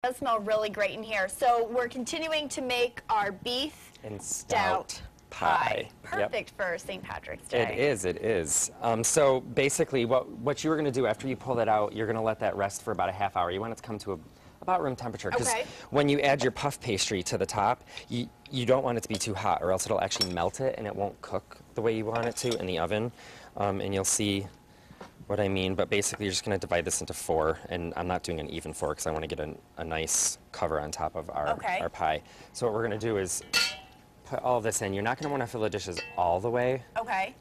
It does smell really great in here. So we're continuing to make our beef and stout pie. Perfect for St. Patrick's Day. It is. So basically what you were going to do after you pull that out, you're going to let that rest for about a half hour. You want it to come to about room temperature. Because when you add your puff pastry to the top, you don't want it to be too hot or else it'll actually melt it and it won't cook the way you want it to in the oven. And you'll see what I mean, but basically you're just going to divide this into 4, and I'm not doing an even 4 because I want to get a nice cover on top of our pie. So what we're going to do is put all this in. You're not going to want to fill the dishes all the way. Okay.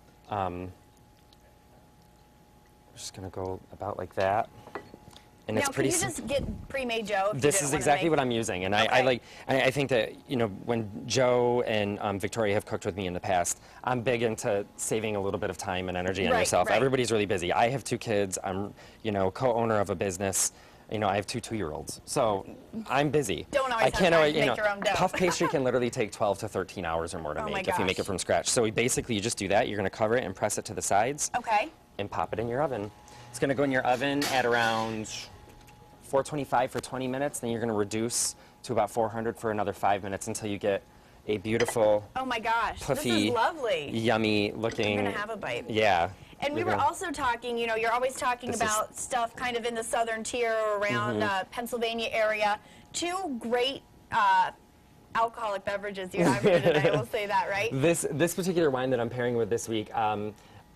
Just going to go about like that. And now, it's pretty. Can you just get pre-made dough? This is exactly what I'm using, and I think that when Joe and Victoria have cooked with me in the past, I'm big into saving a little bit of time and energy on yourself. Everybody's really busy. I have 2 kids. I'm co-owner of a business. I have 2 2-year-olds, so I'm busy. Don't always have time to make your own dough. Puff pastry can literally take 12 to 13 hours or more to make if you make it from scratch. So basically, you just do that. You're going to cover it and press it to the sides. Okay. And pop it in your oven. It's going to go in your oven at around 425 for 20 minutes, then you're going to reduce to about 400 for another 5 minutes until you get a beautiful, oh my gosh, puffy, this is lovely, yummy looking. I'm going to have a bite. Yeah. And we were also talking, you're always talking about stuff kind of in the southern tier or around Pennsylvania area. 2 great alcoholic beverages you have here today, we'll say that, right? This particular wine that I'm pairing with this week,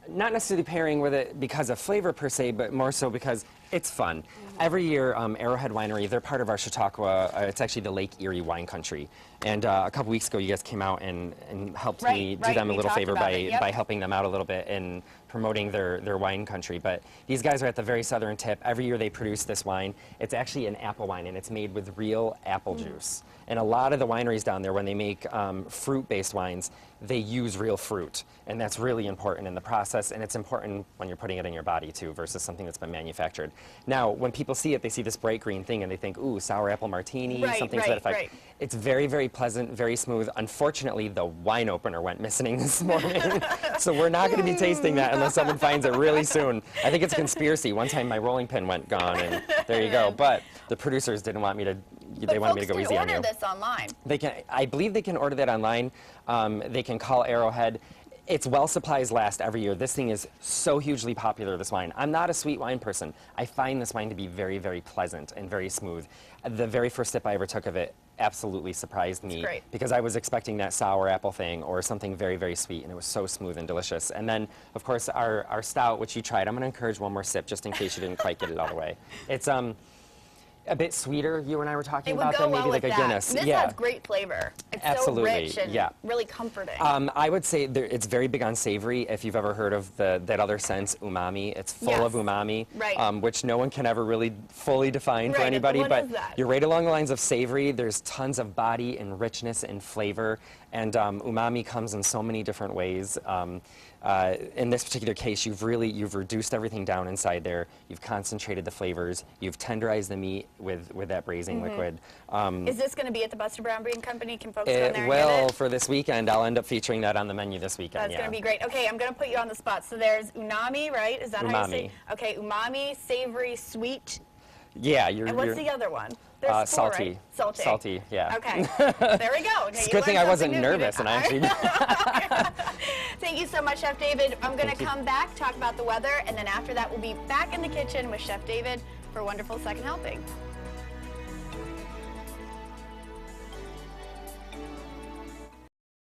not necessarily pairing with it because of flavor per se, but more so because it's fun. Every year, Arrowhead Winery, they're part of our Chautauqua, it's actually the Lake Erie wine country. And a couple weeks ago, you guys came out and helped me do them a little favor by helping them out a little bit in promoting their wine country. But these guys are at the very southern tip. Every year they produce this wine. It's actually an apple wine, and it's made with real apple juice. And a lot of the wineries down there, when they make fruit-based wines, they use real fruit. And that's really important in the process, and it's important when you're putting it in your body, too, versus something that's been manufactured. Now, when people see it, they see this bright green thing, and they think, ooh, sour apple martini, something to that effect. It's very, very pleasant, very smooth. Unfortunately, the wine opener went missing this morning, so we're not going to be tasting that unless someone finds it really soon. I think it's a conspiracy. One time my rolling pin went gone, and there you go. But the producers didn't want me to. They wanted me to go easy on you. But folks can order this online. They can. I believe they can order that online. They can call Arrowhead. Its well supplies last every year. This thing is so hugely popular, this wine. I'm not a sweet wine person. I find this wine to be very, very pleasant and very smooth. The very first sip I ever took of it absolutely surprised me because I was expecting that sour apple thing or something very, very sweet, and it was so smooth and delicious. And then, of course, our stout, which you tried. I'm going to encourage one more sip just in case you didn't quite get it all the way. It's a bit sweeter, you and I were talking about, than maybe like a Guinness. This has great flavor. It's so rich and really comforting. I would say it's very big on savory. If you've ever heard of that other sense, umami, it's full of umami, which no one can ever really fully define for anybody. But you're right along the lines of savory. There's tons of body and richness and flavor, and umami comes in so many different ways. In this particular case, you've reduced everything down inside there. You've concentrated the flavors. You've tenderized the meat with that braising liquid. Is this going to be at the Buster Brown Brewing Company? Can folks go there and get it? Well, for this weekend, I'll end up featuring that on the menu this weekend. That's going to be great. Okay, I'm going to put you on the spot. So there's unami, right? Is that how you say it? Okay, umami, savory, sweet. Yeah, and what's the other one? There's 4, salty. Right? Salty. Salty, yeah. Okay, there we go. Okay, it's a good thing I wasn't nervous, and I actually. Thank you so much, Chef David. I'm going to come back, talk about the weather, and then after that, we'll be back in the kitchen with Chef David for a wonderful second helping.